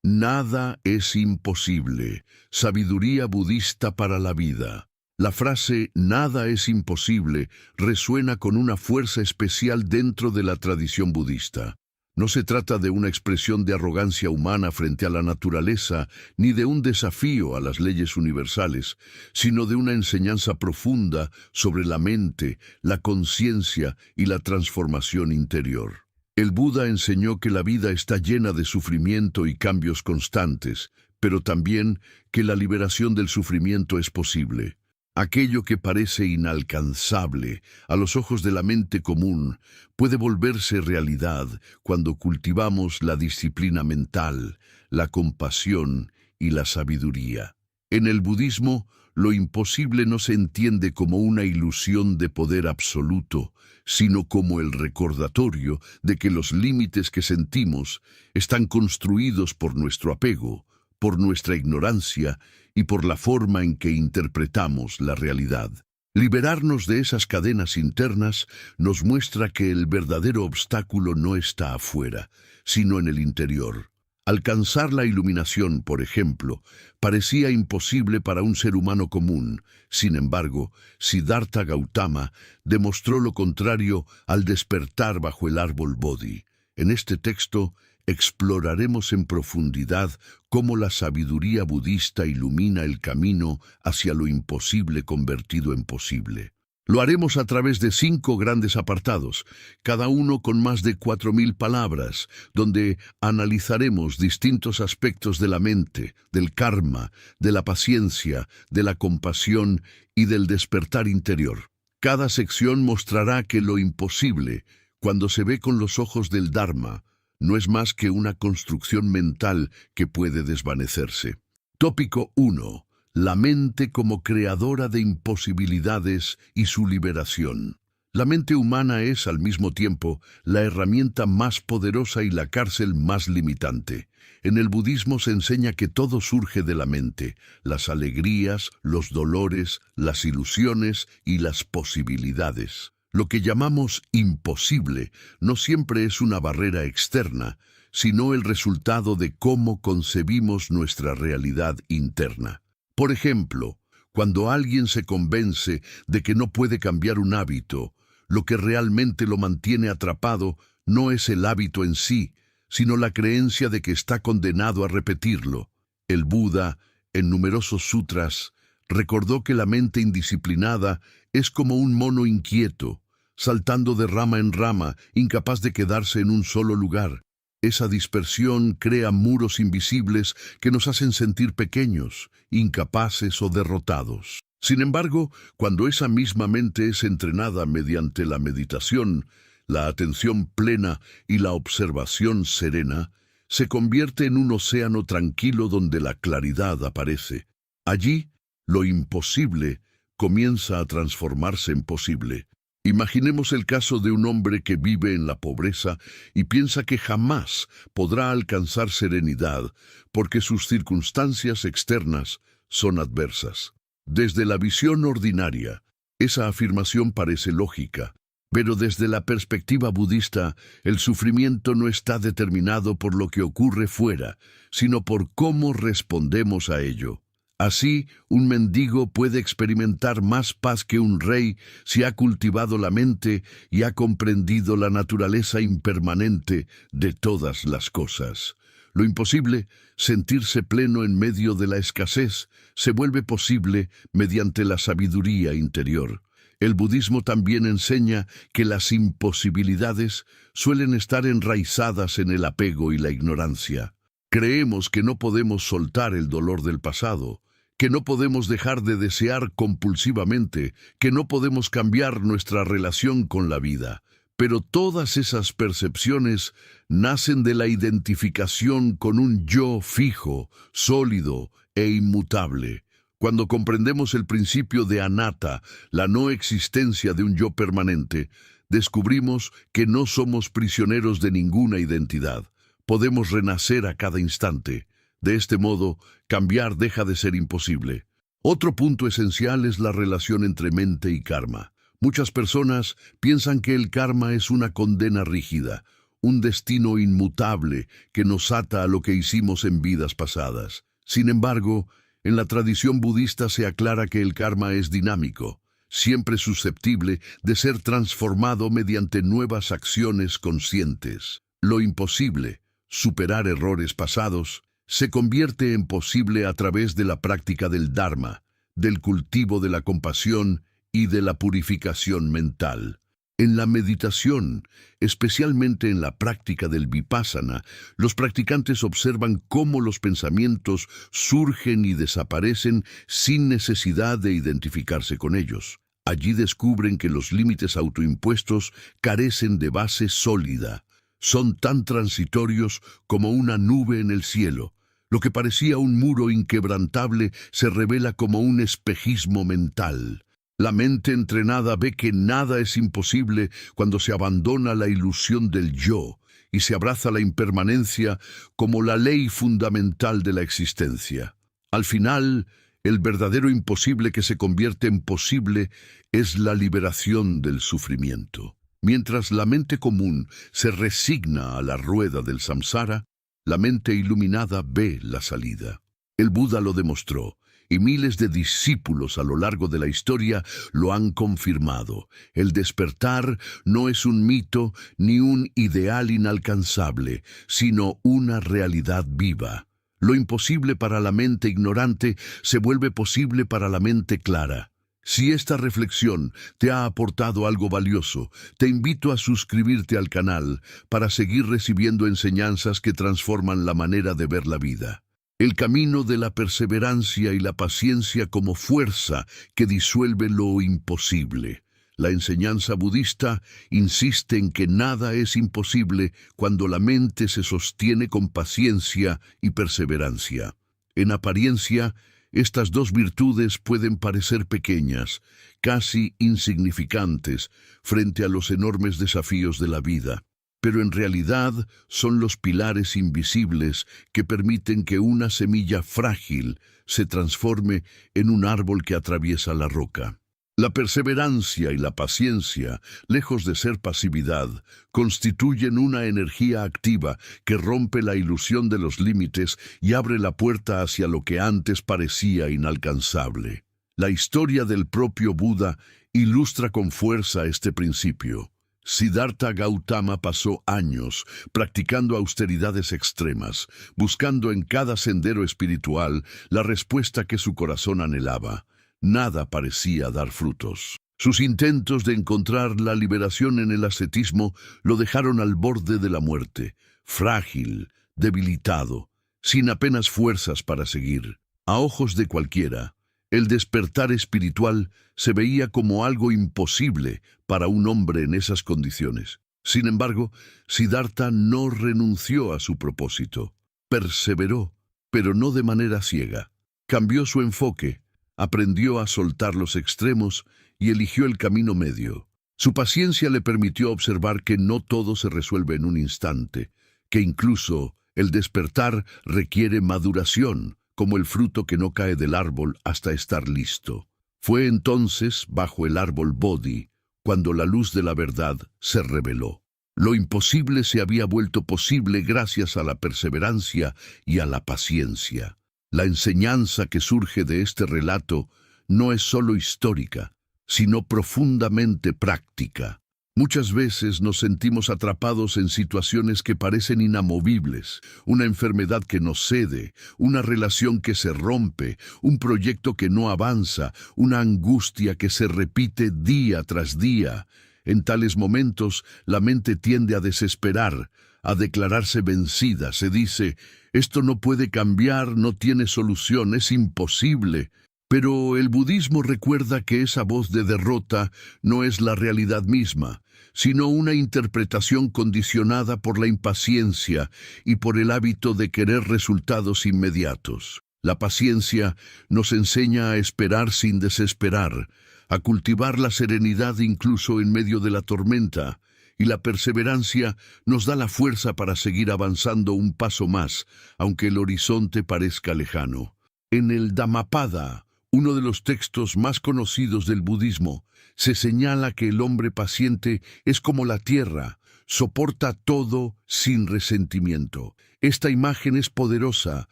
Nada es imposible. Sabiduría budista para la vida. La frase "nada es imposible" resuena con una fuerza especial dentro de la tradición budista. No se trata de una expresión de arrogancia humana frente a la naturaleza, ni de un desafío a las leyes universales, sino de una enseñanza profunda sobre la mente, la conciencia y la transformación interior. El Buda enseñó que la vida está llena de sufrimiento y cambios constantes, pero también que la liberación del sufrimiento es posible. Aquello que parece inalcanzable a los ojos de la mente común puede volverse realidad cuando cultivamos la disciplina mental, la compasión y la sabiduría. En el budismo, lo imposible no se entiende como una ilusión de poder absoluto, sino como el recordatorio de que los límites que sentimos están construidos por nuestro apego, por nuestra ignorancia y por la forma en que interpretamos la realidad. Liberarnos de esas cadenas internas nos muestra que el verdadero obstáculo no está afuera, sino en el interior. Alcanzar la iluminación, por ejemplo, parecía imposible para un ser humano común. Sin embargo, Siddhartha Gautama demostró lo contrario al despertar bajo el árbol Bodhi. En este texto exploraremos en profundidad cómo la sabiduría budista ilumina el camino hacia lo imposible convertido en posible. Lo haremos a través de 5 grandes apartados, cada uno con más de 4000 palabras, donde analizaremos distintos aspectos de la mente, del karma, de la paciencia, de la compasión y del despertar interior. Cada sección mostrará que lo imposible, cuando se ve con los ojos del Dharma, no es más que una construcción mental que puede desvanecerse. Tópico 1. La mente como creadora de imposibilidades y su liberación. La mente humana es, al mismo tiempo, la herramienta más poderosa y la cárcel más limitante. En el budismo se enseña que todo surge de la mente: las alegrías, los dolores, las ilusiones y las posibilidades. Lo que llamamos imposible no siempre es una barrera externa, sino el resultado de cómo concebimos nuestra realidad interna. Por ejemplo, cuando alguien se convence de que no puede cambiar un hábito, lo que realmente lo mantiene atrapado no es el hábito en sí, sino la creencia de que está condenado a repetirlo. El Buda, en numerosos sutras, recordó que la mente indisciplinada es como un mono inquieto, saltando de rama en rama, incapaz de quedarse en un solo lugar. Esa dispersión crea muros invisibles que nos hacen sentir pequeños, incapaces o derrotados. Sin embargo, cuando esa misma mente es entrenada mediante la meditación, la atención plena y la observación serena, se convierte en un océano tranquilo donde la claridad aparece. Allí, lo imposible comienza a transformarse en posible. Imaginemos el caso de un hombre que vive en la pobreza y piensa que jamás podrá alcanzar serenidad porque sus circunstancias externas son adversas. Desde la visión ordinaria, esa afirmación parece lógica, pero desde la perspectiva budista, el sufrimiento no está determinado por lo que ocurre fuera, sino por cómo respondemos a ello. Así, un mendigo puede experimentar más paz que un rey si ha cultivado la mente y ha comprendido la naturaleza impermanente de todas las cosas. Lo imposible, sentirse pleno en medio de la escasez, se vuelve posible mediante la sabiduría interior. El budismo también enseña que las imposibilidades suelen estar enraizadas en el apego y la ignorancia. Creemos que no podemos soltar el dolor del pasado, que no podemos dejar de desear compulsivamente, que no podemos cambiar nuestra relación con la vida. Pero todas esas percepciones nacen de la identificación con un yo fijo, sólido e inmutable. Cuando comprendemos el principio de anatta, la no existencia de un yo permanente, descubrimos que no somos prisioneros de ninguna identidad. Podemos renacer a cada instante. De este modo, cambiar deja de ser imposible. Otro punto esencial es la relación entre mente y karma. Muchas personas piensan que el karma es una condena rígida, un destino inmutable que nos ata a lo que hicimos en vidas pasadas. Sin embargo, en la tradición budista se aclara que el karma es dinámico, siempre susceptible de ser transformado mediante nuevas acciones conscientes. Lo imposible, superar errores pasados, se convierte en posible a través de la práctica del Dharma, del cultivo de la compasión y de la purificación mental. En la meditación, especialmente en la práctica del vipassana, los practicantes observan cómo los pensamientos surgen y desaparecen sin necesidad de identificarse con ellos. Allí descubren que los límites autoimpuestos carecen de base sólida. Son tan transitorios como una nube en el cielo. Lo que parecía un muro inquebrantable se revela como un espejismo mental. La mente entrenada ve que nada es imposible cuando se abandona la ilusión del yo y se abraza la impermanencia como la ley fundamental de la existencia. Al final, el verdadero imposible que se convierte en posible es la liberación del sufrimiento. Mientras la mente común se resigna a la rueda del samsara, la mente iluminada ve la salida. El Buda lo demostró, y miles de discípulos a lo largo de la historia lo han confirmado. El despertar no es un mito ni un ideal inalcanzable, sino una realidad viva. Lo imposible para la mente ignorante se vuelve posible para la mente clara. Si esta reflexión te ha aportado algo valioso, te invito a suscribirte al canal para seguir recibiendo enseñanzas que transforman la manera de ver la vida. El camino de la perseverancia y la paciencia como fuerza que disuelve lo imposible. La enseñanza budista insiste en que nada es imposible cuando la mente se sostiene con paciencia y perseverancia. En apariencia, estas dos virtudes pueden parecer pequeñas, casi insignificantes, frente a los enormes desafíos de la vida. Pero en realidad son los pilares invisibles que permiten que una semilla frágil se transforme en un árbol que atraviesa la roca. La perseverancia y la paciencia, lejos de ser pasividad, constituyen una energía activa que rompe la ilusión de los límites y abre la puerta hacia lo que antes parecía inalcanzable. La historia del propio Buda ilustra con fuerza este principio. Siddhartha Gautama pasó años practicando austeridades extremas, buscando en cada sendero espiritual la respuesta que su corazón anhelaba. Nada parecía dar frutos. Sus intentos de encontrar la liberación en el ascetismo lo dejaron al borde de la muerte, frágil, debilitado, sin apenas fuerzas para seguir. A ojos de cualquiera, el despertar espiritual se veía como algo imposible para un hombre en esas condiciones. Sin embargo, Siddhartha no renunció a su propósito. Perseveró, pero no de manera ciega. Cambió su enfoque, aprendió a soltar los extremos y eligió el camino medio. Su paciencia le permitió observar que no todo se resuelve en un instante, que incluso el despertar requiere maduración, como el fruto que no cae del árbol hasta estar listo. Fue entonces, bajo el árbol Bodhi, cuando la luz de la verdad se reveló. Lo imposible se había vuelto posible gracias a la perseverancia y a la paciencia. La enseñanza que surge de este relato no es solo histórica, sino profundamente práctica. Muchas veces nos sentimos atrapados en situaciones que parecen inamovibles, una enfermedad que nos cede, una relación que se rompe, un proyecto que no avanza, una angustia que se repite día tras día. En tales momentos, la mente tiende a desesperar, a declararse vencida. Se dice, esto no puede cambiar, no tiene solución, es imposible. Pero el budismo recuerda que esa voz de derrota no es la realidad misma, sino una interpretación condicionada por la impaciencia y por el hábito de querer resultados inmediatos. La paciencia nos enseña a esperar sin desesperar, a cultivar la serenidad incluso en medio de la tormenta, y la perseverancia nos da la fuerza para seguir avanzando un paso más, aunque el horizonte parezca lejano. En el Dhammapada, uno de los textos más conocidos del budismo, se señala que el hombre paciente es como la tierra, soporta todo sin resentimiento. Esta imagen es poderosa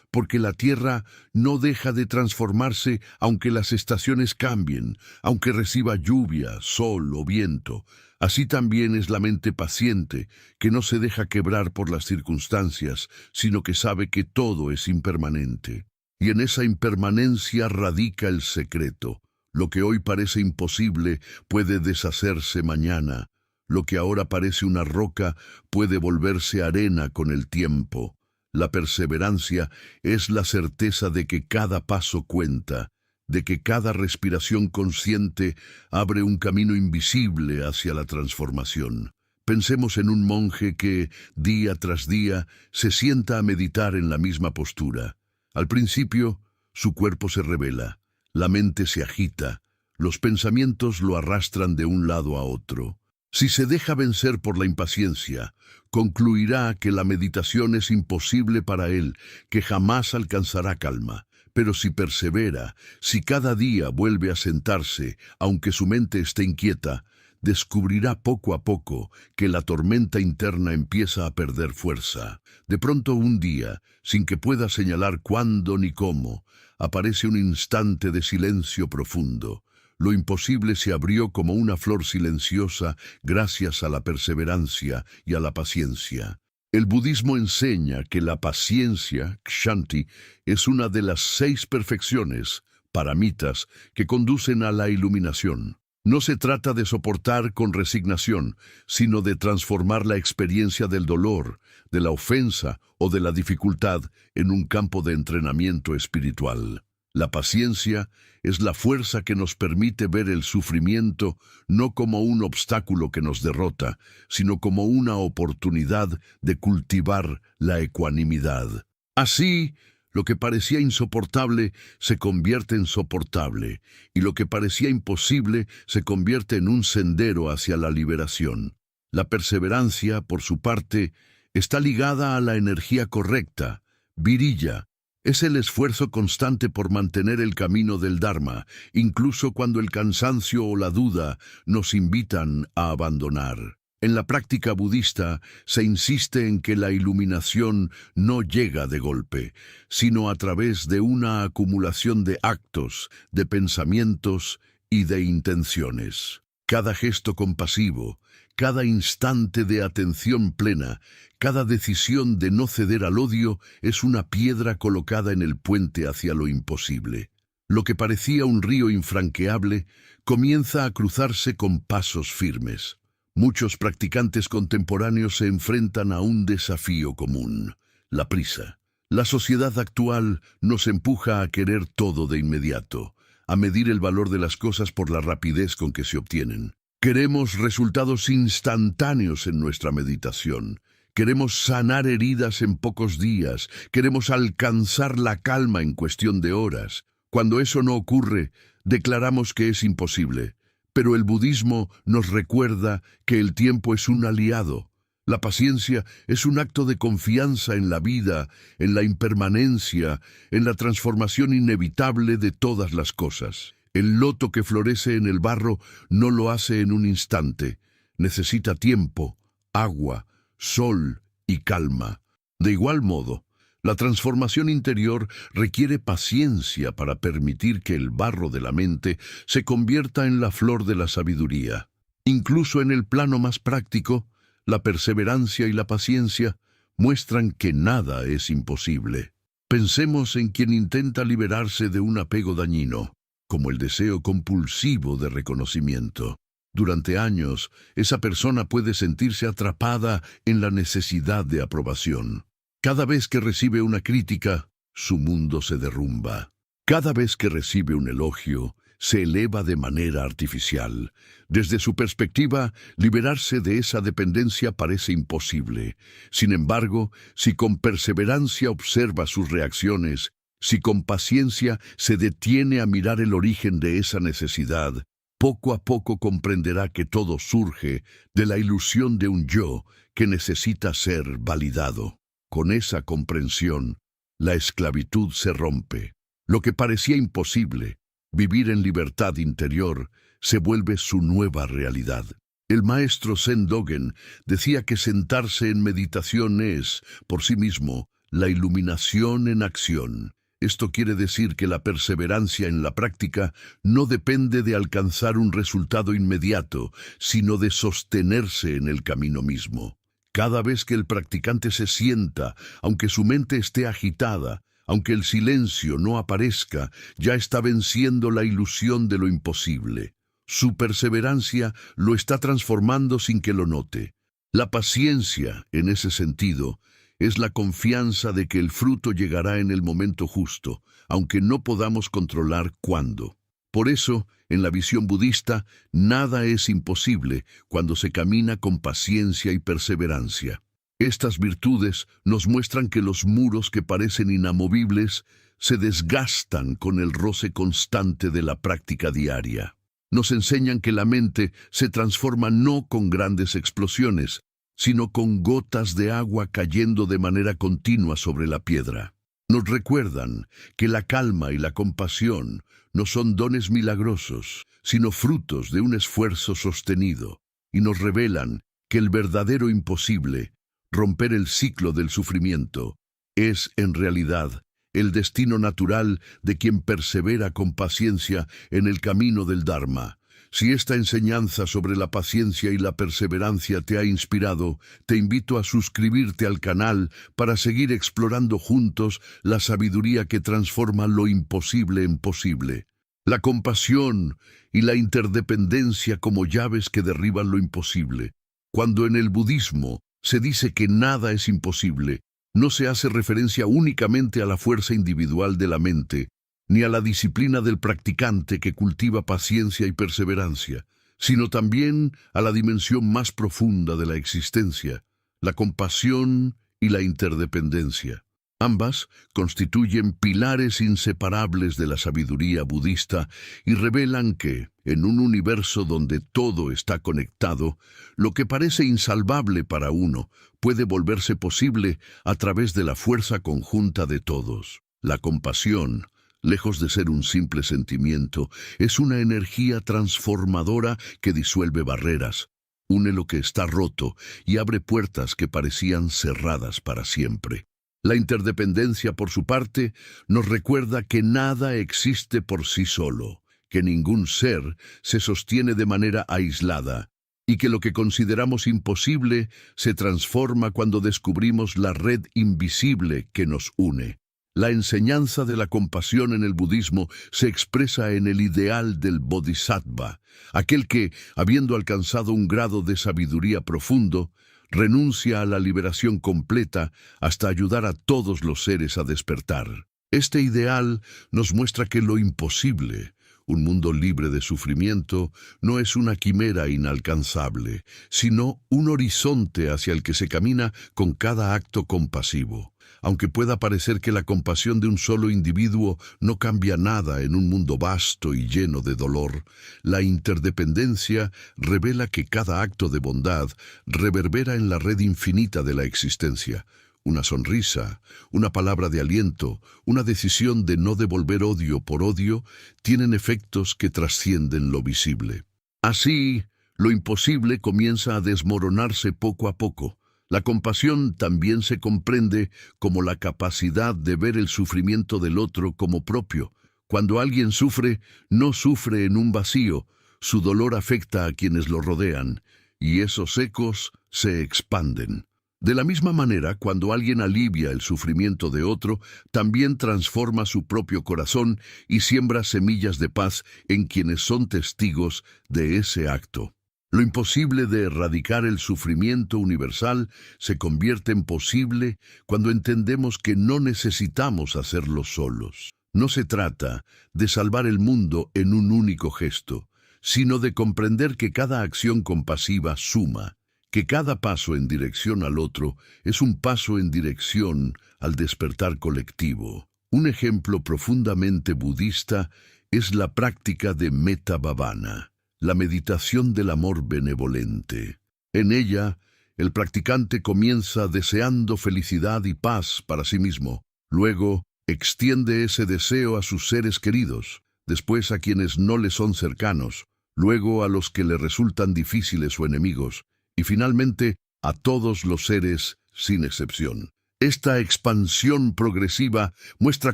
porque la tierra no deja de transformarse aunque las estaciones cambien, aunque reciba lluvia, sol o viento. Así también es la mente paciente, que no se deja quebrar por las circunstancias, sino que sabe que todo es impermanente. Y en esa impermanencia radica el secreto. Lo que hoy parece imposible puede deshacerse mañana. Lo que ahora parece una roca puede volverse arena con el tiempo. La perseverancia es la certeza de que cada paso cuenta, de que cada respiración consciente abre un camino invisible hacia la transformación. Pensemos en un monje que, día tras día, se sienta a meditar en la misma postura. Al principio, su cuerpo se revela, la mente se agita, los pensamientos lo arrastran de un lado a otro. Si se deja vencer por la impaciencia, concluirá que la meditación es imposible para él, que jamás alcanzará calma. Pero si persevera, si cada día vuelve a sentarse, aunque su mente esté inquieta, descubrirá poco a poco que la tormenta interna empieza a perder fuerza. De pronto un día, sin que pueda señalar cuándo ni cómo, aparece un instante de silencio profundo. Lo imposible se abrió como una flor silenciosa gracias a la perseverancia y a la paciencia. El budismo enseña que la paciencia, kshanti, es una de las 6 perfecciones, paramitas, que conducen a la iluminación. No se trata de soportar con resignación, sino de transformar la experiencia del dolor, de la ofensa o de la dificultad en un campo de entrenamiento espiritual. La paciencia es la fuerza que nos permite ver el sufrimiento no como un obstáculo que nos derrota, sino como una oportunidad de cultivar la ecuanimidad. Así, lo que parecía insoportable se convierte en soportable, y lo que parecía imposible se convierte en un sendero hacia la liberación. La perseverancia, por su parte, está ligada a la energía correcta, virilla. Es el esfuerzo constante por mantener el camino del Dharma, incluso cuando el cansancio o la duda nos invitan a abandonar. En la práctica budista se insiste en que la iluminación no llega de golpe, sino a través de una acumulación de actos, de pensamientos y de intenciones. Cada gesto compasivo, cada instante de atención plena, cada decisión de no ceder al odio es una piedra colocada en el puente hacia lo imposible. Lo que parecía un río infranqueable comienza a cruzarse con pasos firmes. Muchos practicantes contemporáneos se enfrentan a un desafío común: la prisa. La sociedad actual nos empuja a querer todo de inmediato, a medir el valor de las cosas por la rapidez con que se obtienen. Queremos resultados instantáneos en nuestra meditación. Queremos sanar heridas en pocos días. Queremos alcanzar la calma en cuestión de horas. Cuando eso no ocurre, declaramos que es imposible. Pero el budismo nos recuerda que el tiempo es un aliado. La paciencia es un acto de confianza en la vida, en la impermanencia, en la transformación inevitable de todas las cosas. El loto que florece en el barro no lo hace en un instante. Necesita tiempo, agua, sol y calma. De igual modo, la transformación interior requiere paciencia para permitir que el barro de la mente se convierta en la flor de la sabiduría. Incluso en el plano más práctico, la perseverancia y la paciencia muestran que nada es imposible. Pensemos en quien intenta liberarse de un apego dañino, como el deseo compulsivo de reconocimiento. Durante años, esa persona puede sentirse atrapada en la necesidad de aprobación. Cada vez que recibe una crítica, su mundo se derrumba. Cada vez que recibe un elogio, se eleva de manera artificial. Desde su perspectiva, liberarse de esa dependencia parece imposible. Sin embargo, si con perseverancia observa sus reacciones, si con paciencia se detiene a mirar el origen de esa necesidad, poco a poco comprenderá que todo surge de la ilusión de un yo que necesita ser validado. Con esa comprensión, la esclavitud se rompe. Lo que parecía imposible, vivir en libertad interior, se vuelve su nueva realidad. El maestro Zen Dogen decía que sentarse en meditación es, por sí mismo, la iluminación en acción. Esto quiere decir que la perseverancia en la práctica no depende de alcanzar un resultado inmediato, sino de sostenerse en el camino mismo. Cada vez que el practicante se sienta, aunque su mente esté agitada, aunque el silencio no aparezca, ya está venciendo la ilusión de lo imposible. Su perseverancia lo está transformando sin que lo note. La paciencia, en ese sentido, es la confianza de que el fruto llegará en el momento justo, aunque no podamos controlar cuándo. Por eso, en la visión budista, nada es imposible cuando se camina con paciencia y perseverancia. Estas virtudes nos muestran que los muros que parecen inamovibles se desgastan con el roce constante de la práctica diaria. Nos enseñan que la mente se transforma no con grandes explosiones, sino con gotas de agua cayendo de manera continua sobre la piedra. Nos recuerdan que la calma y la compasión no son dones milagrosos, sino frutos de un esfuerzo sostenido, y nos revelan que el verdadero imposible, romper el ciclo del sufrimiento, es en realidad el destino natural de quien persevera con paciencia en el camino del Dharma. Si esta enseñanza sobre la paciencia y la perseverancia te ha inspirado, te invito a suscribirte al canal para seguir explorando juntos la sabiduría que transforma lo imposible en posible. La compasión y la interdependencia como llaves que derriban lo imposible. Cuando en el budismo se dice que nada es imposible, no se hace referencia únicamente a la fuerza individual de la mente, ni a la disciplina del practicante que cultiva paciencia y perseverancia, sino también a la dimensión más profunda de la existencia, la compasión y la interdependencia. Ambas constituyen pilares inseparables de la sabiduría budista y revelan que, en un universo donde todo está conectado, lo que parece insalvable para uno puede volverse posible a través de la fuerza conjunta de todos. La compasión, lejos de ser un simple sentimiento, es una energía transformadora que disuelve barreras, une lo que está roto y abre puertas que parecían cerradas para siempre. La interdependencia, por su parte, nos recuerda que nada existe por sí solo, que ningún ser se sostiene de manera aislada, y que lo que consideramos imposible se transforma cuando descubrimos la red invisible que nos une. La enseñanza de la compasión en el budismo se expresa en el ideal del bodhisattva, aquel que, habiendo alcanzado un grado de sabiduría profundo, renuncia a la liberación completa hasta ayudar a todos los seres a despertar. Este ideal nos muestra que lo imposible, un mundo libre de sufrimiento, no es una quimera inalcanzable, sino un horizonte hacia el que se camina con cada acto compasivo. Aunque pueda parecer que la compasión de un solo individuo no cambia nada en un mundo vasto y lleno de dolor, la interdependencia revela que cada acto de bondad reverbera en la red infinita de la existencia. Una sonrisa, una palabra de aliento, una decisión de no devolver odio por odio, tienen efectos que trascienden lo visible. Así, lo imposible comienza a desmoronarse poco a poco. La compasión también se comprende como la capacidad de ver el sufrimiento del otro como propio. Cuando alguien sufre, no sufre en un vacío, su dolor afecta a quienes lo rodean, y esos ecos se expanden. De la misma manera, cuando alguien alivia el sufrimiento de otro, también transforma su propio corazón y siembra semillas de paz en quienes son testigos de ese acto. Lo imposible de erradicar el sufrimiento universal se convierte en posible cuando entendemos que no necesitamos hacerlo solos. No se trata de salvar el mundo en un único gesto, sino de comprender que cada acción compasiva suma, que cada paso en dirección al otro es un paso en dirección al despertar colectivo. Un ejemplo profundamente budista es la práctica de Metta Bhavana, la meditación del amor benevolente. En ella, el practicante comienza deseando felicidad y paz para sí mismo. Luego, extiende ese deseo a sus seres queridos, después a quienes no le son cercanos, luego a los que le resultan difíciles o enemigos, y finalmente a todos los seres sin excepción. Esta expansión progresiva muestra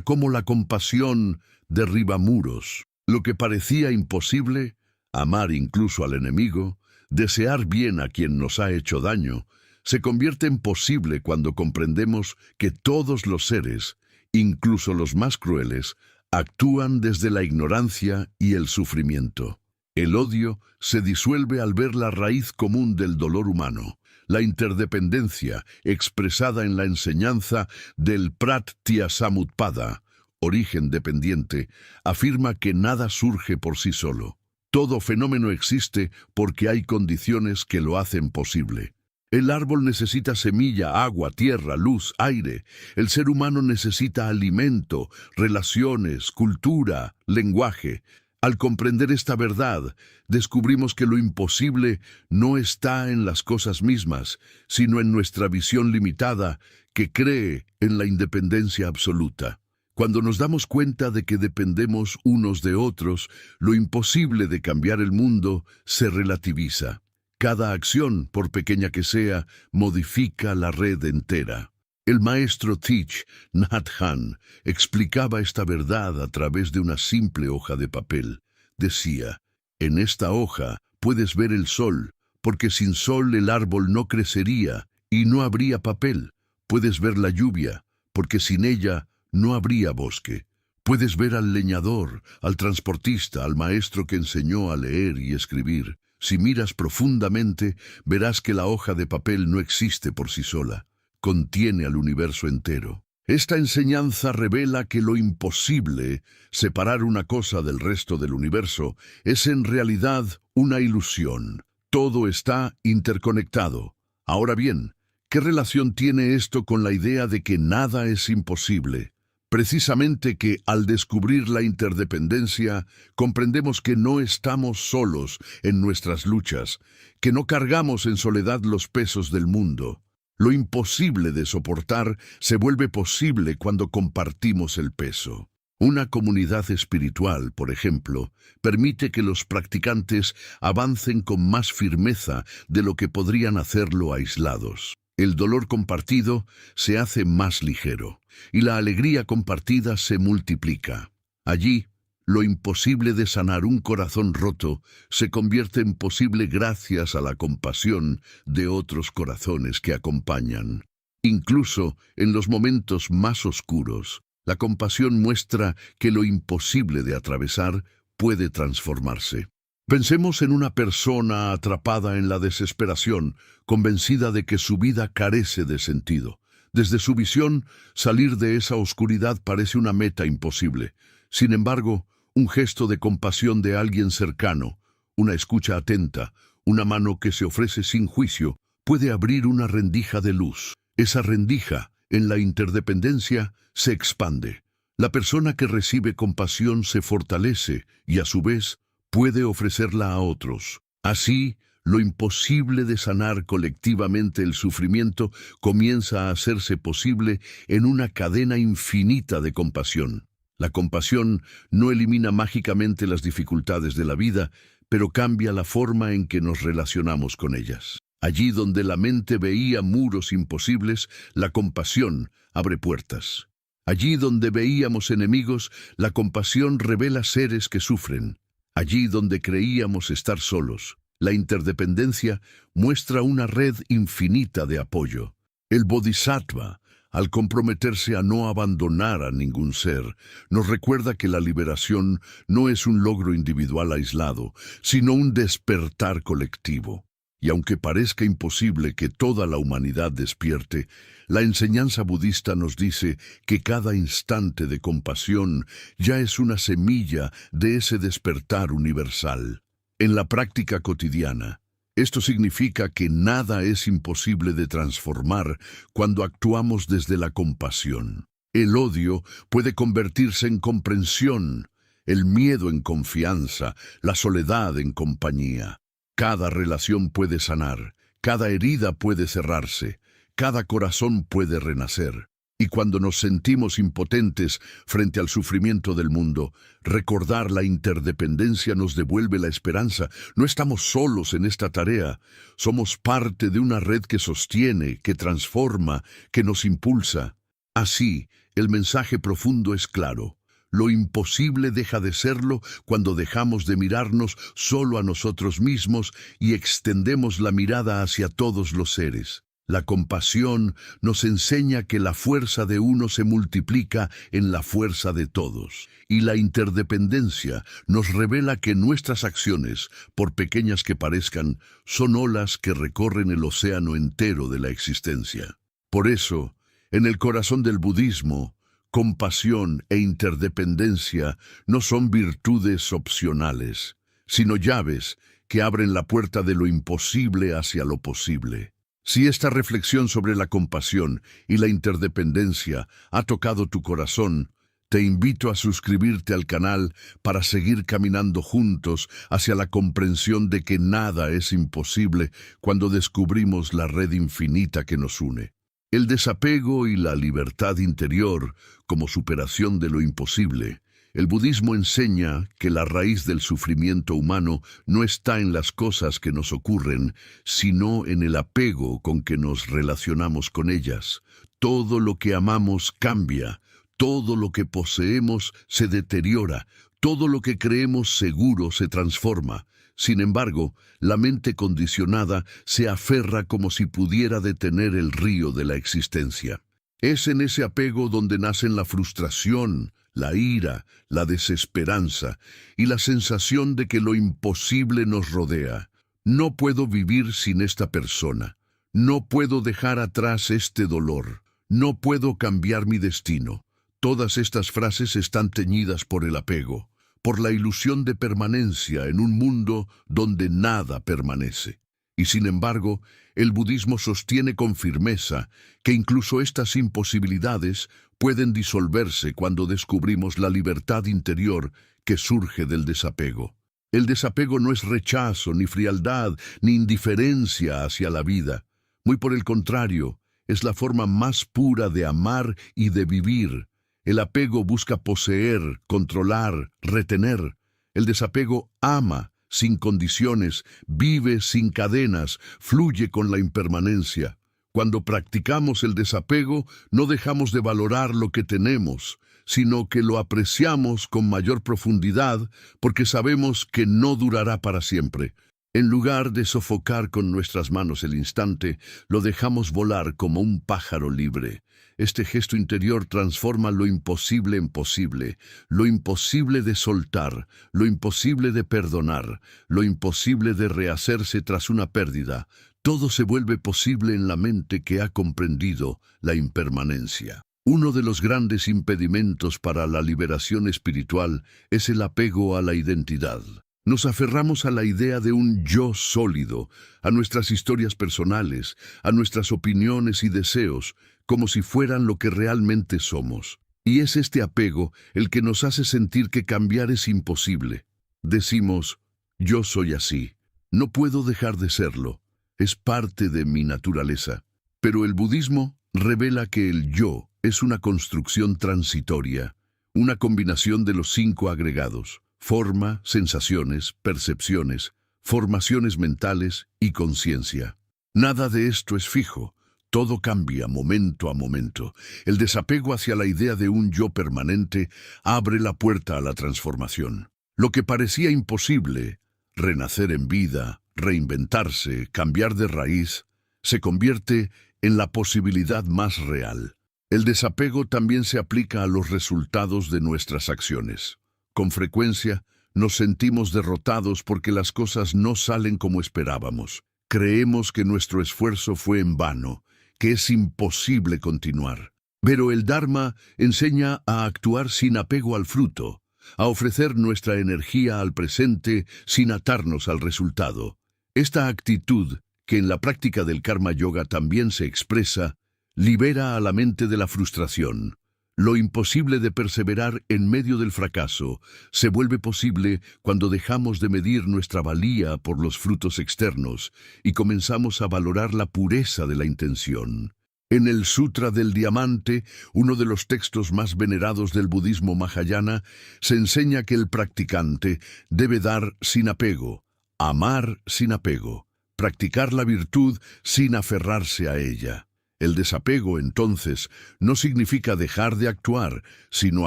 cómo la compasión derriba muros. Lo que parecía imposible, amar incluso al enemigo, desear bien a quien nos ha hecho daño, se convierte en posible cuando comprendemos que todos los seres, incluso los más crueles, actúan desde la ignorancia y el sufrimiento. El odio se disuelve al ver la raíz común del dolor humano, la interdependencia expresada en la enseñanza del Pratityasamutpada, origen dependiente, afirma que nada surge por sí solo. Todo fenómeno existe porque hay condiciones que lo hacen posible. El árbol necesita semilla, agua, tierra, luz, aire. El ser humano necesita alimento, relaciones, cultura, lenguaje. Al comprender esta verdad, descubrimos que lo imposible no está en las cosas mismas, sino en nuestra visión limitada que cree en la independencia absoluta. Cuando nos damos cuenta de que dependemos unos de otros, lo imposible de cambiar el mundo se relativiza. Cada acción, por pequeña que sea, modifica la red entera. El maestro Thich Nhat Hanh explicaba esta verdad a través de una simple hoja de papel. Decía, en esta hoja puedes ver el sol, porque sin sol el árbol no crecería y no habría papel. Puedes ver la lluvia, porque sin ella no habría bosque. Puedes ver al leñador, al transportista, al maestro que enseñó a leer y escribir. Si miras profundamente, verás que la hoja de papel no existe por sí sola. Contiene al universo entero. Esta enseñanza revela que lo imposible, separar una cosa del resto del universo, es en realidad una ilusión. Todo está interconectado. Ahora bien, ¿qué relación tiene esto con la idea de que nada es imposible? Precisamente que, al descubrir la interdependencia, comprendemos que no estamos solos en nuestras luchas, que no cargamos en soledad los pesos del mundo. Lo imposible de soportar se vuelve posible cuando compartimos el peso. Una comunidad espiritual, por ejemplo, permite que los practicantes avancen con más firmeza de lo que podrían hacerlo aislados. El dolor compartido se hace más ligero y la alegría compartida se multiplica. Allí, lo imposible de sanar un corazón roto se convierte en posible gracias a la compasión de otros corazones que acompañan. Incluso en los momentos más oscuros, la compasión muestra que lo imposible de atravesar puede transformarse. Pensemos en una persona atrapada en la desesperación, convencida de que su vida carece de sentido. Desde su visión, salir de esa oscuridad parece una meta imposible. Sin embargo, un gesto de compasión de alguien cercano, una escucha atenta, una mano que se ofrece sin juicio, puede abrir una rendija de luz. Esa rendija, en la interdependencia, se expande. La persona que recibe compasión se fortalece y, a su vez, puede ofrecerla a otros. Así, lo imposible de sanar colectivamente el sufrimiento comienza a hacerse posible en una cadena infinita de compasión. La compasión no elimina mágicamente las dificultades de la vida, pero cambia la forma en que nos relacionamos con ellas. Allí donde la mente veía muros imposibles, la compasión abre puertas. Allí donde veíamos enemigos, la compasión revela seres que sufren. Allí donde creíamos estar solos, la interdependencia muestra una red infinita de apoyo. El Bodhisattva, al comprometerse a no abandonar a ningún ser, nos recuerda que la liberación no es un logro individual aislado, sino un despertar colectivo. Y aunque parezca imposible que toda la humanidad despierte, la enseñanza budista nos dice que cada instante de compasión ya es una semilla de ese despertar universal. En la práctica cotidiana, esto significa que nada es imposible de transformar cuando actuamos desde la compasión. El odio puede convertirse en comprensión, el miedo en confianza, la soledad en compañía. Cada relación puede sanar, cada herida puede cerrarse, cada corazón puede renacer. Y cuando nos sentimos impotentes frente al sufrimiento del mundo, recordar la interdependencia nos devuelve la esperanza. No estamos solos en esta tarea. Somos parte de una red que sostiene, que transforma, que nos impulsa. Así, el mensaje profundo es claro. Lo imposible deja de serlo cuando dejamos de mirarnos solo a nosotros mismos y extendemos la mirada hacia todos los seres. La compasión nos enseña que la fuerza de uno se multiplica en la fuerza de todos. Y la interdependencia nos revela que nuestras acciones, por pequeñas que parezcan, son olas que recorren el océano entero de la existencia. Por eso, en el corazón del budismo, compasión e interdependencia no son virtudes opcionales, sino llaves que abren la puerta de lo imposible hacia lo posible. Si esta reflexión sobre la compasión y la interdependencia ha tocado tu corazón, te invito a suscribirte al canal para seguir caminando juntos hacia la comprensión de que nada es imposible cuando descubrimos la red infinita que nos une. El desapego y la libertad interior como superación de lo imposible. El budismo enseña que la raíz del sufrimiento humano no está en las cosas que nos ocurren, sino en el apego con que nos relacionamos con ellas. Todo lo que amamos cambia, todo lo que poseemos se deteriora, todo lo que creemos seguro se transforma. Sin embargo, la mente condicionada se aferra como si pudiera detener el río de la existencia. Es en ese apego donde nacen la frustración, la ira, la desesperanza y la sensación de que lo imposible nos rodea. No puedo vivir sin esta persona. No puedo dejar atrás este dolor. No puedo cambiar mi destino. Todas estas frases están teñidas por el apego, por la ilusión de permanencia en un mundo donde nada permanece. Y sin embargo, el budismo sostiene con firmeza que incluso estas imposibilidades pueden disolverse cuando descubrimos la libertad interior que surge del desapego. El desapego no es rechazo, ni frialdad, ni indiferencia hacia la vida. Muy por el contrario, es la forma más pura de amar y de vivir. El apego busca poseer, controlar, retener. El desapego ama sin condiciones, vive sin cadenas, fluye con la impermanencia. Cuando practicamos el desapego, no dejamos de valorar lo que tenemos, sino que lo apreciamos con mayor profundidad porque sabemos que no durará para siempre. En lugar de sofocar con nuestras manos el instante, lo dejamos volar como un pájaro libre. Este gesto interior transforma lo imposible en posible, lo imposible de soltar, lo imposible de perdonar, lo imposible de rehacerse tras una pérdida. Todo se vuelve posible en la mente que ha comprendido la impermanencia. Uno de los grandes impedimentos para la liberación espiritual es el apego a la identidad. Nos aferramos a la idea de un yo sólido, a nuestras historias personales, a nuestras opiniones y deseos, como si fueran lo que realmente somos. Y es este apego el que nos hace sentir que cambiar es imposible. Decimos, yo soy así, no puedo dejar de serlo, es parte de mi naturaleza. Pero el budismo revela que el yo es una construcción transitoria, una combinación de los 5 agregados: forma, sensaciones, percepciones, formaciones mentales y conciencia. Nada de esto es fijo. Todo cambia momento a momento. El desapego hacia la idea de un yo permanente abre la puerta a la transformación. Lo que parecía imposible, renacer en vida, reinventarse, cambiar de raíz, se convierte en la posibilidad más real. El desapego también se aplica a los resultados de nuestras acciones. Con frecuencia, nos sentimos derrotados porque las cosas no salen como esperábamos. Creemos que nuestro esfuerzo fue en vano, que es imposible continuar. Pero el Dharma enseña a actuar sin apego al fruto, a ofrecer nuestra energía al presente sin atarnos al resultado. Esta actitud, que en la práctica del Karma Yoga también se expresa, libera a la mente de la frustración. Lo imposible de perseverar en medio del fracaso se vuelve posible cuando dejamos de medir nuestra valía por los frutos externos y comenzamos a valorar la pureza de la intención. En el Sutra del Diamante, uno de los textos más venerados del budismo mahayana, se enseña que el practicante debe dar sin apego, amar sin apego, practicar la virtud sin aferrarse a ella. El desapego, entonces, no significa dejar de actuar, sino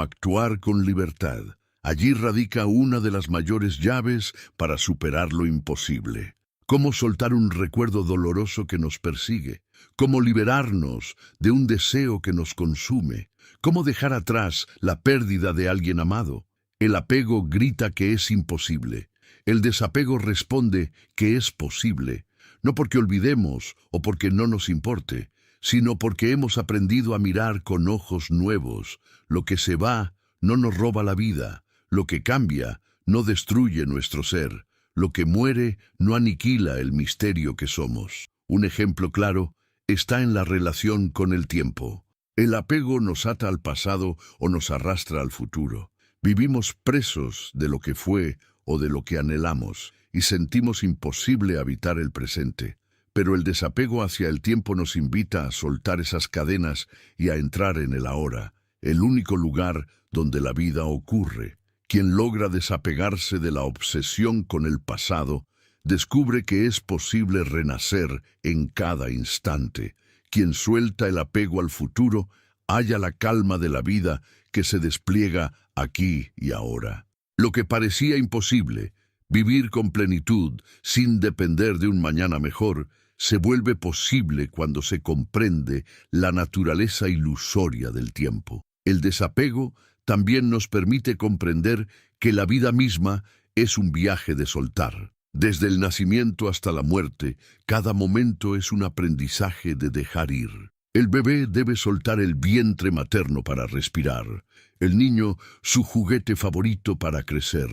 actuar con libertad. Allí radica una de las mayores llaves para superar lo imposible. ¿Cómo soltar un recuerdo doloroso que nos persigue? ¿Cómo liberarnos de un deseo que nos consume? ¿Cómo dejar atrás la pérdida de alguien amado? El apego grita que es imposible. El desapego responde que es posible, no porque olvidemos o porque no nos importe, sino porque hemos aprendido a mirar con ojos nuevos. Lo que se va no nos roba la vida, lo que cambia no destruye nuestro ser. Lo que muere no aniquila el misterio que somos. Un ejemplo claro está en la relación con el tiempo. El apego nos ata al pasado o nos arrastra al futuro. Vivimos presos de lo que fue o de lo que anhelamos y sentimos imposible habitar el presente. Pero el desapego hacia el tiempo nos invita a soltar esas cadenas y a entrar en el ahora, el único lugar donde la vida ocurre. Quien logra desapegarse de la obsesión con el pasado, descubre que es posible renacer en cada instante. Quien suelta el apego al futuro, halla la calma de la vida que se despliega aquí y ahora. Lo que parecía imposible, vivir con plenitud, sin depender de un mañana mejor, se vuelve posible cuando se comprende la naturaleza ilusoria del tiempo. El desapego también nos permite comprender que la vida misma es un viaje de soltar. Desde el nacimiento hasta la muerte, cada momento es un aprendizaje de dejar ir. El bebé debe soltar el vientre materno para respirar. El niño, su juguete favorito para crecer.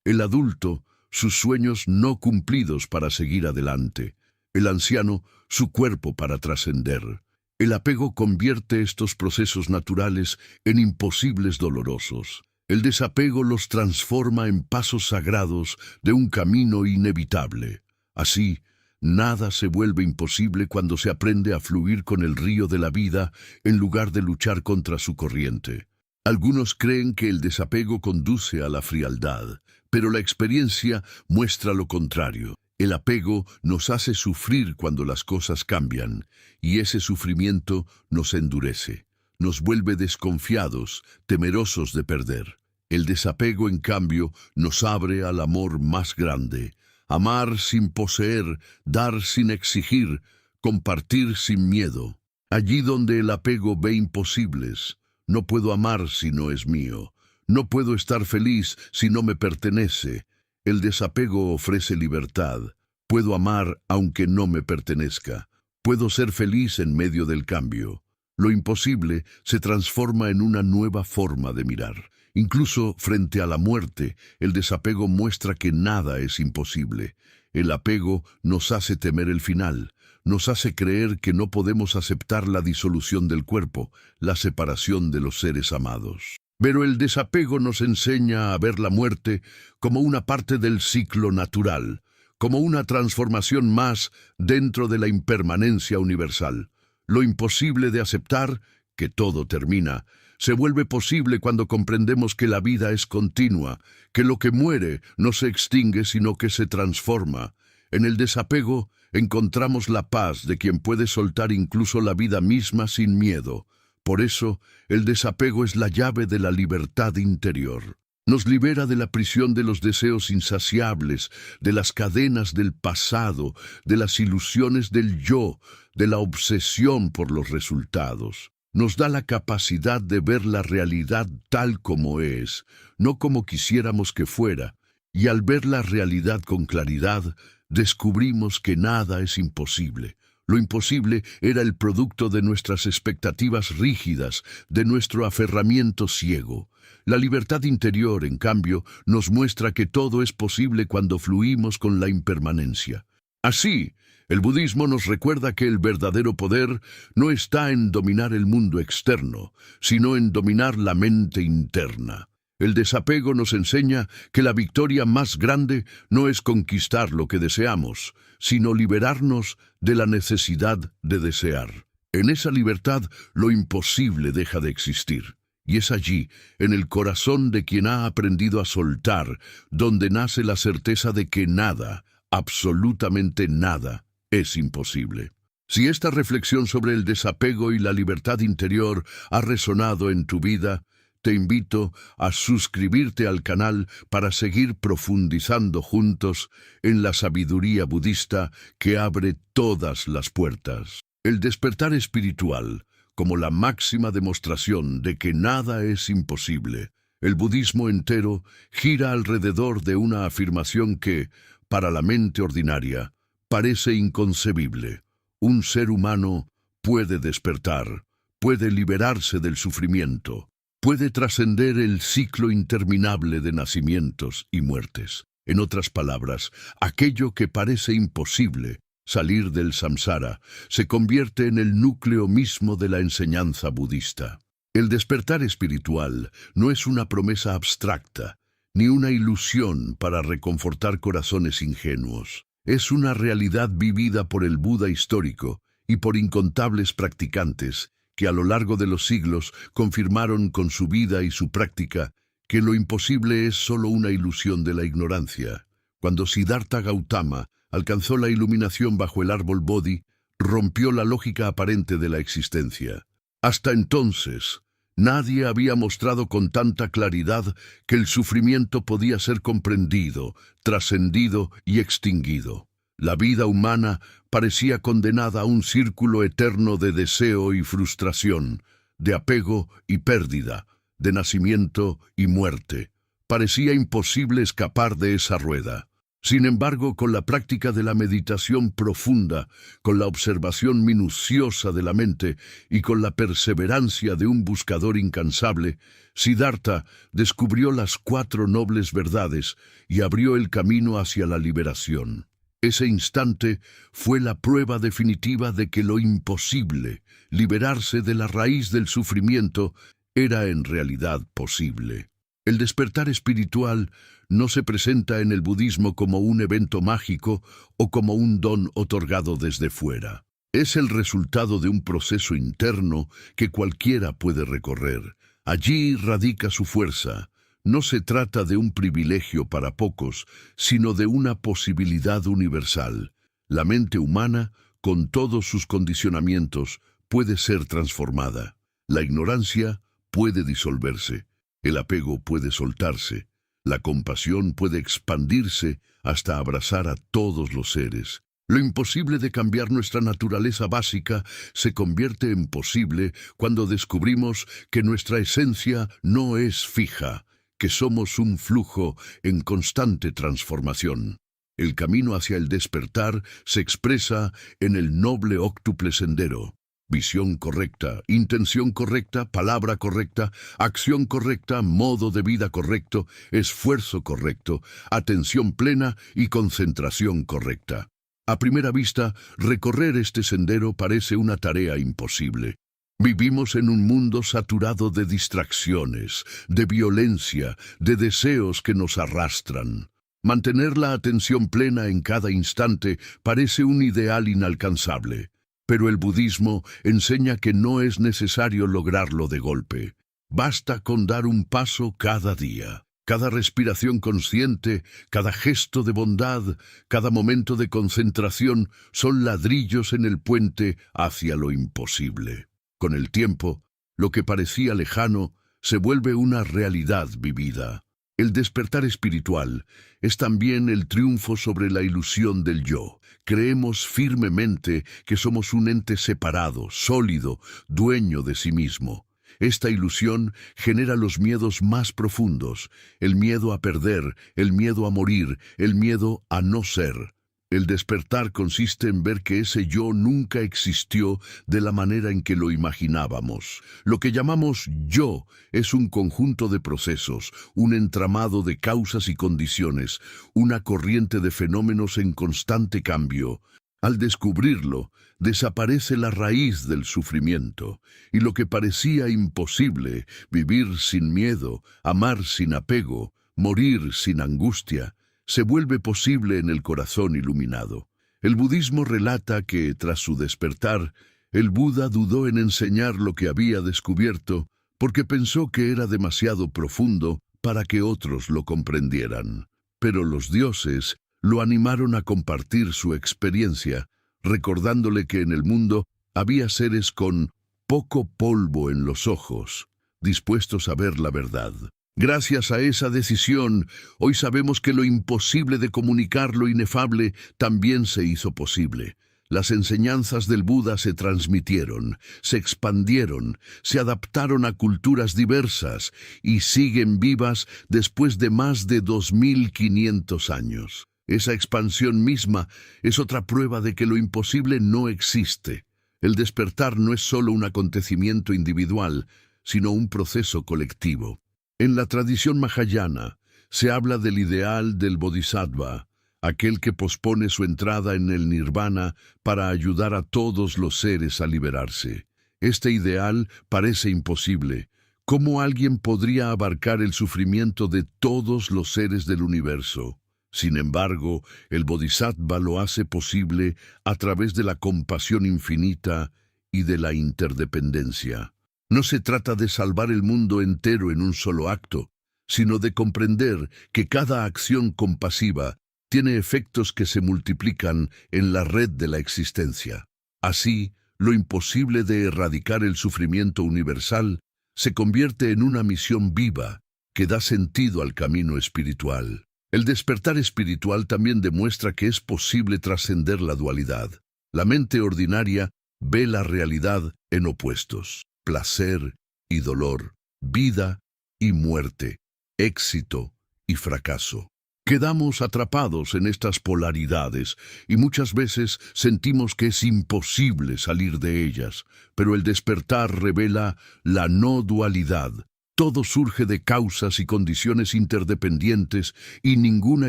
El adulto, sus sueños no cumplidos para seguir adelante. El anciano, su cuerpo para trascender. El apego convierte estos procesos naturales en imposibles dolorosos. El desapego los transforma en pasos sagrados de un camino inevitable. Así, nada se vuelve imposible cuando se aprende a fluir con el río de la vida en lugar de luchar contra su corriente. Algunos creen que el desapego conduce a la frialdad, pero la experiencia muestra lo contrario. El apego nos hace sufrir cuando las cosas cambian, y ese sufrimiento nos endurece, nos vuelve desconfiados, temerosos de perder. El desapego, en cambio, nos abre al amor más grande. Amar sin poseer, dar sin exigir, compartir sin miedo. Allí donde el apego ve imposibles, no puedo amar si no es mío, no puedo estar feliz si no me pertenece. El desapego ofrece libertad. Puedo amar aunque no me pertenezca. Puedo ser feliz en medio del cambio. Lo imposible se transforma en una nueva forma de mirar. Incluso frente a la muerte, el desapego muestra que nada es imposible. El apego nos hace temer el final, nos hace creer que no podemos aceptar la disolución del cuerpo, la separación de los seres amados. Pero el desapego nos enseña a ver la muerte como una parte del ciclo natural, como una transformación más dentro de la impermanencia universal. Lo imposible de aceptar, que todo termina, se vuelve posible cuando comprendemos que la vida es continua, que lo que muere no se extingue sino que se transforma. En el desapego encontramos la paz de quien puede soltar incluso la vida misma sin miedo. Por eso, el desapego es la llave de la libertad interior. Nos libera de la prisión de los deseos insaciables, de las cadenas del pasado, de las ilusiones del yo, de la obsesión por los resultados. Nos da la capacidad de ver la realidad tal como es, no como quisiéramos que fuera, y al ver la realidad con claridad, descubrimos que nada es imposible. Lo imposible era el producto de nuestras expectativas rígidas, de nuestro aferramiento ciego. La libertad interior, en cambio, nos muestra que todo es posible cuando fluimos con la impermanencia. Así, el budismo nos recuerda que el verdadero poder no está en dominar el mundo externo, sino en dominar la mente interna. El desapego nos enseña que la victoria más grande no es conquistar lo que deseamos, sino liberarnos de la necesidad de desear. En esa libertad, lo imposible deja de existir. Y es allí, en el corazón de quien ha aprendido a soltar, donde nace la certeza de que nada, absolutamente nada, es imposible. Si esta reflexión sobre el desapego y la libertad interior ha resonado en tu vida, te invito a suscribirte al canal para seguir profundizando juntos en la sabiduría budista que abre todas las puertas. El despertar espiritual, como la máxima demostración de que nada es imposible. El budismo entero gira alrededor de una afirmación que, para la mente ordinaria, parece inconcebible. Un ser humano puede despertar, puede liberarse del sufrimiento, puede trascender el ciclo interminable de nacimientos y muertes. En otras palabras, aquello que parece imposible, salir del samsara, se convierte en el núcleo mismo de la enseñanza budista. El despertar espiritual no es una promesa abstracta, ni una ilusión para reconfortar corazones ingenuos. Es una realidad vivida por el Buda histórico y por incontables practicantes que a lo largo de los siglos confirmaron con su vida y su práctica que lo imposible es solo una ilusión de la ignorancia. Cuando Siddhartha Gautama alcanzó la iluminación bajo el árbol Bodhi, rompió la lógica aparente de la existencia. Hasta entonces, nadie había mostrado con tanta claridad que el sufrimiento podía ser comprendido, trascendido y extinguido. La vida humana parecía condenada a un círculo eterno de deseo y frustración, de apego y pérdida, de nacimiento y muerte. Parecía imposible escapar de esa rueda. Sin embargo, con la práctica de la meditación profunda, con la observación minuciosa de la mente y con la perseverancia de un buscador incansable, Siddhartha descubrió las 4 nobles verdades y abrió el camino hacia la liberación. Ese instante fue la prueba definitiva de que lo imposible, liberarse de la raíz del sufrimiento, era en realidad posible. El despertar espiritual no se presenta en el budismo como un evento mágico o como un don otorgado desde fuera. Es el resultado de un proceso interno que cualquiera puede recorrer. Allí radica su fuerza. No se trata de un privilegio para pocos, sino de una posibilidad universal. La mente humana, con todos sus condicionamientos, puede ser transformada. La ignorancia puede disolverse. El apego puede soltarse, la compasión puede expandirse hasta abrazar a todos los seres. Lo imposible de cambiar nuestra naturaleza básica se convierte en posible cuando descubrimos que nuestra esencia no es fija, que somos un flujo en constante transformación. El camino hacia el despertar se expresa en el noble óctuple sendero. Visión correcta, intención correcta, palabra correcta, acción correcta, modo de vida correcto, esfuerzo correcto, atención plena y concentración correcta. A primera vista, recorrer este sendero parece una tarea imposible. Vivimos en un mundo saturado de distracciones, de violencia, de deseos que nos arrastran. Mantener la atención plena en cada instante parece un ideal inalcanzable. Pero el budismo enseña que no es necesario lograrlo de golpe. Basta con dar un paso cada día. Cada respiración consciente, cada gesto de bondad, cada momento de concentración son ladrillos en el puente hacia lo imposible. Con el tiempo, lo que parecía lejano se vuelve una realidad vivida. El despertar espiritual es también el triunfo sobre la ilusión del yo. Creemos firmemente que somos un ente separado, sólido, dueño de sí mismo. Esta ilusión genera los miedos más profundos, el miedo a perder, el miedo a morir, el miedo a no ser. El despertar consiste en ver que ese yo nunca existió de la manera en que lo imaginábamos. Lo que llamamos yo es un conjunto de procesos, un entramado de causas y condiciones, una corriente de fenómenos en constante cambio. Al descubrirlo, desaparece la raíz del sufrimiento, y lo que parecía imposible, vivir sin miedo, amar sin apego, morir sin angustia, se vuelve posible en el corazón iluminado. El budismo relata que, tras su despertar, El Buda dudó en enseñar lo que había descubierto porque pensó que era demasiado profundo para que otros lo comprendieran. Pero los dioses lo animaron a compartir su experiencia, recordándole que en el mundo había seres con poco polvo en los ojos, dispuestos a ver la verdad. Gracias a esa decisión, hoy sabemos que lo imposible de comunicar lo inefable también se hizo posible. Las enseñanzas del Buda se transmitieron, se expandieron, se adaptaron a culturas diversas y siguen vivas después de más de 2500 años. Esa expansión misma es otra prueba de que lo imposible no existe. El despertar no es solo un acontecimiento individual, sino un proceso colectivo. En la tradición mahayana se habla del ideal del bodhisattva, aquel que pospone su entrada en el nirvana para ayudar a todos los seres a liberarse. Este ideal parece imposible. ¿Cómo alguien podría abarcar el sufrimiento de todos los seres del universo? Sin embargo, el bodhisattva lo hace posible a través de la compasión infinita y de la interdependencia. No se trata de salvar el mundo entero en un solo acto, sino de comprender que cada acción compasiva tiene efectos que se multiplican en la red de la existencia. Así, lo imposible de erradicar el sufrimiento universal se convierte en una misión viva que da sentido al camino espiritual. El despertar espiritual también demuestra que es posible trascender la dualidad. La mente ordinaria ve la realidad en opuestos: placer y dolor, vida y muerte, éxito y fracaso. Quedamos atrapados en estas polaridades y muchas veces sentimos que es imposible salir de ellas, pero el despertar revela la no dualidad. Todo surge de causas y condiciones interdependientes y ninguna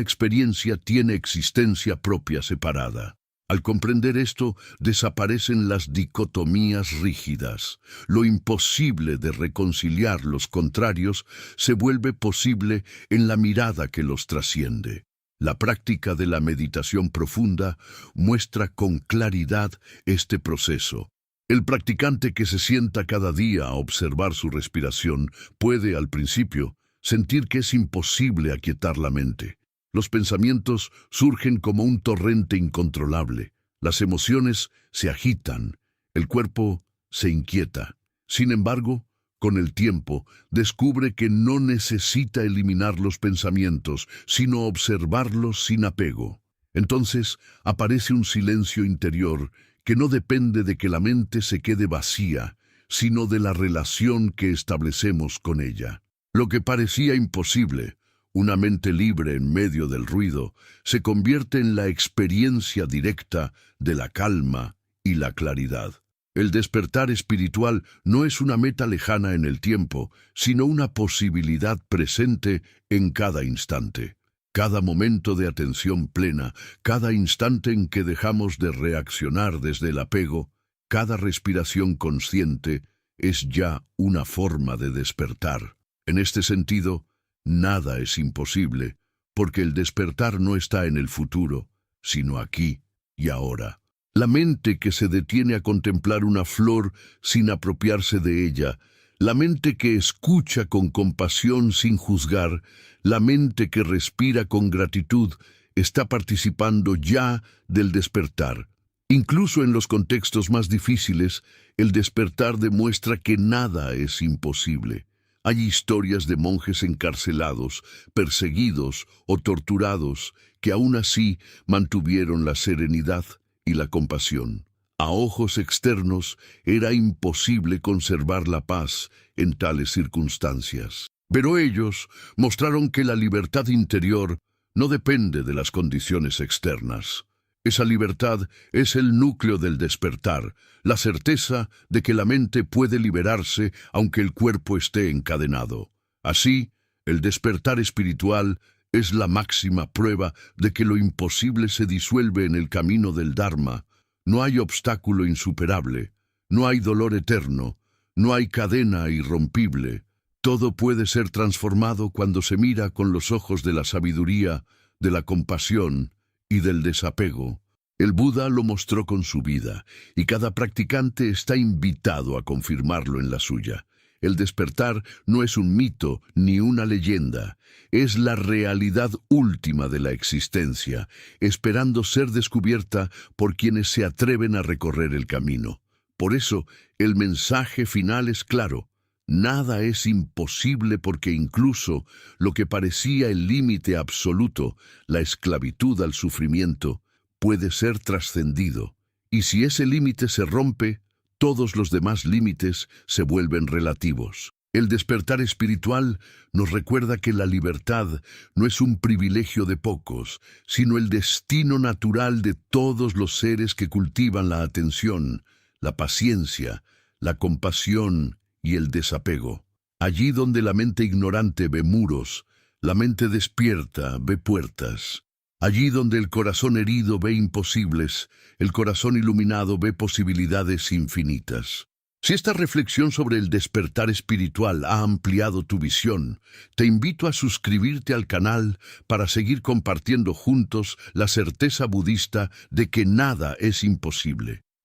experiencia tiene existencia propia separada. Al comprender esto, desaparecen las dicotomías rígidas. Lo imposible de reconciliar los contrarios se vuelve posible en la mirada que los trasciende. La práctica de la meditación profunda muestra con claridad este proceso. El practicante que se sienta cada día a observar su respiración puede, al principio, sentir que es imposible aquietar la mente. Los pensamientos surgen como un torrente incontrolable. Las emociones se agitan, el cuerpo se inquieta. Sin embargo, con el tiempo, descubre que no necesita eliminar los pensamientos, sino observarlos sin apego. Entonces, aparece un silencio interior que no depende de que la mente se quede vacía, sino de la relación que establecemos con ella. Lo que parecía imposible, una mente libre en medio del ruido, se convierte en la experiencia directa de la calma y la claridad. El despertar espiritual no es una meta lejana en el tiempo, sino una posibilidad presente en cada instante. Cada momento de atención plena, cada instante en que dejamos de reaccionar desde el apego, cada respiración consciente, es ya una forma de despertar. En este sentido, nada es imposible, porque el despertar no está en el futuro, sino aquí y ahora. La mente que se detiene a contemplar una flor sin apropiarse de ella, la mente que escucha con compasión sin juzgar, la mente que respira con gratitud, está participando ya del despertar. Incluso en los contextos más difíciles, el despertar demuestra que nada es imposible. Hay historias de monjes encarcelados, perseguidos o torturados, que aún así mantuvieron la serenidad y la compasión. A ojos externos era imposible conservar la paz en tales circunstancias. Pero ellos mostraron que la libertad interior no depende de las condiciones externas. Esa libertad es el núcleo del despertar, la certeza de que la mente puede liberarse aunque el cuerpo esté encadenado. Así, el despertar espiritual es la máxima prueba de que lo imposible se disuelve en el camino del Dharma. No hay obstáculo insuperable, no hay dolor eterno, no hay cadena irrompible. Todo puede ser transformado cuando se mira con los ojos de la sabiduría, de la compasión y del desapego. El Buda lo mostró con su vida, y cada practicante está invitado a confirmarlo en la suya. El despertar no es un mito ni una leyenda, es la realidad última de la existencia, esperando ser descubierta por quienes se atreven a recorrer el camino. Por eso, el mensaje final es claro: nada es imposible, porque incluso lo que parecía el límite absoluto, la esclavitud al sufrimiento, puede ser trascendido. Y si ese límite se rompe, todos los demás límites se vuelven relativos. El despertar espiritual nos recuerda que la libertad no es un privilegio de pocos, sino el destino natural de todos los seres que cultivan la atención, la paciencia, la compasión y el desapego. Allí donde la mente ignorante ve muros, la mente despierta ve puertas. Allí donde el corazón herido ve imposibles, el corazón iluminado ve posibilidades infinitas. Si esta reflexión sobre el despertar espiritual ha ampliado tu visión, te invito a suscribirte al canal para seguir compartiendo juntos la certeza budista de que nada es imposible.